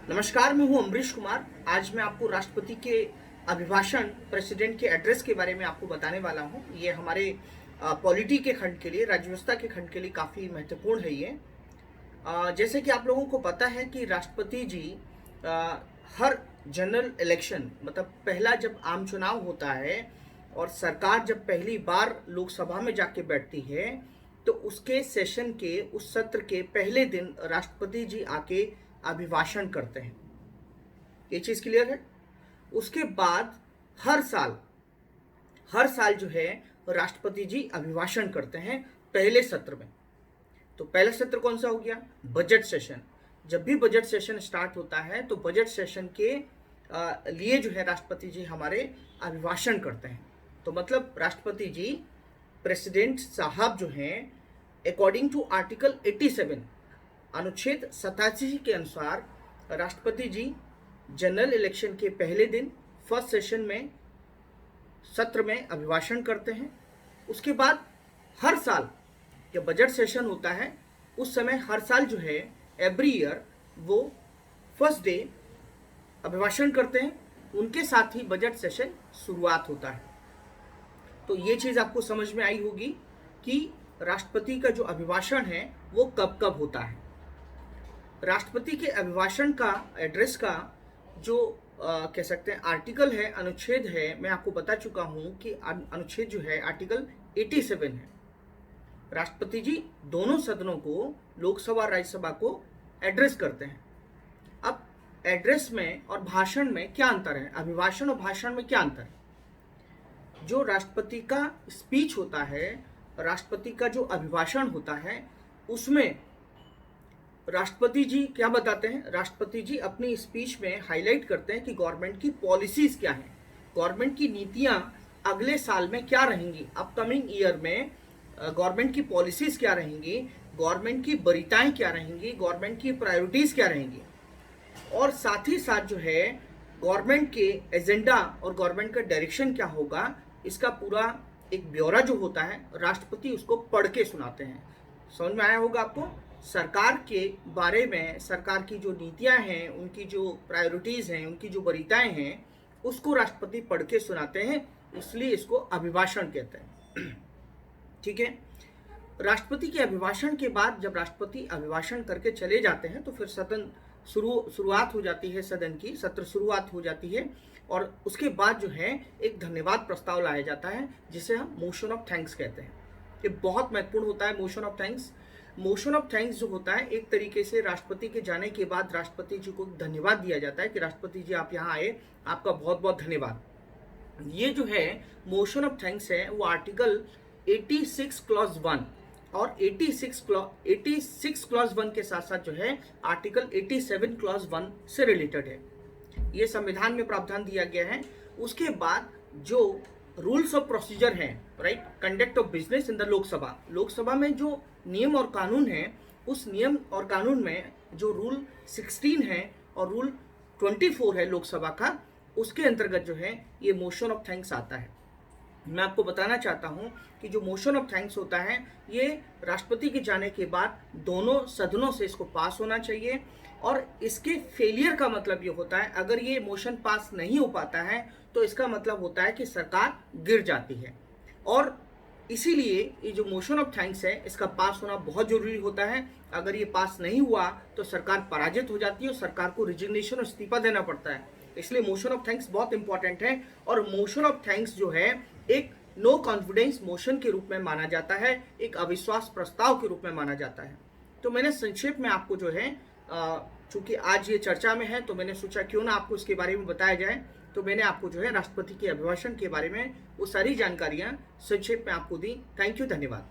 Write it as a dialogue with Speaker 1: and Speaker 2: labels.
Speaker 1: नमस्कार, मैं हूं अमरीश कुमार। आज मैं आपको राष्ट्रपति के अभिभाषण, प्रेसिडेंट के एड्रेस के बारे में आपको बताने वाला हूं। ये हमारे पॉलिटी के खंड के लिए, राज्य व्यवस्था के खंड के लिए काफ़ी महत्वपूर्ण है ये। जैसे कि आप लोगों को पता है कि राष्ट्रपति जी हर जनरल इलेक्शन, मतलब पहला जब आम चुनाव होता है और सरकार जब पहली बार लोकसभा में जाके बैठती है, तो उसके सेशन के, उस सत्र के पहले दिन राष्ट्रपति जी आके अभिभाषण करते हैं। ये चीज़ क्लियर है। उसके बाद हर साल जो है राष्ट्रपति जी अभिभाषण करते हैं पहले सत्र में। तो पहला सत्र कौन सा हो गया? Budget session. जब भी बजट सेशन स्टार्ट होता है तो बजट सेशन के लिए जो है राष्ट्रपति जी हमारे अभिभाषण करते हैं। तो मतलब राष्ट्रपति जी, प्रेसिडेंट साहब जो हैं, अकॉर्डिंग टू आर्टिकल 87, अनुच्छेद 87 के अनुसार राष्ट्रपति जी जनरल इलेक्शन के पहले दिन फर्स्ट सेशन में, सत्र में अभिभाषण करते हैं। उसके बाद हर साल जब बजट सेशन होता है उस समय हर साल जो है एवरी ईयर वो फर्स्ट डे अभिभाषण करते हैं। उनके साथ ही बजट सेशन शुरुआत होता है। तो ये चीज़ आपको समझ में आई होगी कि राष्ट्रपति का जो अभिभाषण है वो कब कब होता है। राष्ट्रपति के अभिभाषण का, एड्रेस का जो कह सकते हैं आर्टिकल है, अनुच्छेद है, मैं आपको बता चुका हूं कि अनुच्छेद जो है आर्टिकल 87 है। राष्ट्रपति जी दोनों सदनों को, लोकसभा और राज्यसभा को एड्रेस करते हैं। अब एड्रेस में और भाषण में क्या अंतर है? अभिभाषण और भाषण में क्या अंतर है? जो राष्ट्रपति का स्पीच होता है, राष्ट्रपति का जो अभिभाषण होता है, उसमें राष्ट्रपति जी क्या बताते हैं? राष्ट्रपति जी अपनी स्पीच में हाईलाइट करते हैं कि गवर्नमेंट की पॉलिसीज क्या हैं, गवर्नमेंट की नीतियां अगले साल में क्या रहेंगी, अपकमिंग ईयर में गवर्नमेंट की पॉलिसीज क्या रहेंगी, गवर्नमेंट की वरीयताएं क्या रहेंगी, गवर्नमेंट की प्रायोरिटीज क्या रहेंगी, और साथ ही साथ जो है गवर्नमेंट के एजेंडा और गवर्नमेंट का डायरेक्शन क्या होगा, इसका पूरा एक ब्यौरा जो होता है राष्ट्रपति उसको पढ़ के सुनाते हैं। समझ में आया होगा आपको? सरकार के बारे में, सरकार की जो नीतियां हैं, उनकी जो प्रायोरिटीज़ हैं, उनकी जो वरीयताएं हैं, उसको राष्ट्रपति पढ़ के सुनाते हैं, इसलिए इसको अभिभाषण कहते हैं। ठीक है। राष्ट्रपति के अभिभाषण के बाद जब राष्ट्रपति अभिभाषण करके चले जाते हैं तो फिर सदन शुरुआत हो जाती है, सदन की सत्र शुरुआत हो जाती है, और उसके बाद जो है एक धन्यवाद प्रस्ताव लाया जाता है जिसे हम मोशन ऑफ थैंक्स कहते हैं। ये बहुत महत्वपूर्ण होता है motion of thanks. Motion of thanks जो होता है, एक तरीके से राष्ट्रपति के जाने के बाद राष्ट्रपति जी को धन्यवाद दिया जाता है कि राष्ट्रपति जी आप यहाँ आए, आपका बहुत बहुत धन्यवाद। ये जो है मोशन ऑफ थैंक्स है वो आर्टिकल 86 क्लॉज 1 और 86 क्लॉज 1 के साथ साथ जो है आर्टिकल 87 क्लॉज 1 से रिलेटेड है। ये संविधान में प्रावधान दिया गया है। उसके बाद जो रूल्स ऑफ प्रोसीजर हैं, right, conduct of business in the Lok Sabha में जो नियम और कानून है, उस नियम और कानून में जो रूल 16 है और रूल 24 है लोकसभा का, उसके अंतर्गत जो है ये मोशन ऑफ थैंक्स आता है। मैं आपको बताना चाहता हूं कि जो मोशन ऑफ थैंक्स होता है ये राष्ट्रपति के जाने के बाद दोनों सदनों से इसको पास होना चाहिए, और इसके फेलियर का मतलब ये होता है, अगर ये मोशन पास नहीं हो पाता है तो इसका मतलब होता है कि सरकार गिर जाती है। और इसीलिए ये जो मोशन ऑफ थैंक्स है इसका पास होना बहुत जरूरी होता है। अगर ये पास नहीं हुआ तो सरकार पराजित हो जाती है और सरकार को रिजिग्नेशन और इस्तीफा देना पड़ता है। इसलिए मोशन ऑफ थैंक्स बहुत इंपॉर्टेंट है, और मोशन ऑफ थैंक्स जो है एक नो कॉन्फिडेंस मोशन के रूप में माना जाता है, एक अविश्वास प्रस्ताव के रूप में माना जाता है। तो मैंने संक्षेप में आपको जो है, चूंकि आज ये चर्चा में है तो मैंने सोचा क्यों ना आपको इसके बारे में बताया जाए, तो मैंने आपको जो है राष्ट्रपति के अभिभाषण के बारे में वो सारी जानकारियां संक्षेप में आपको दी। थैंक यू, धन्यवाद।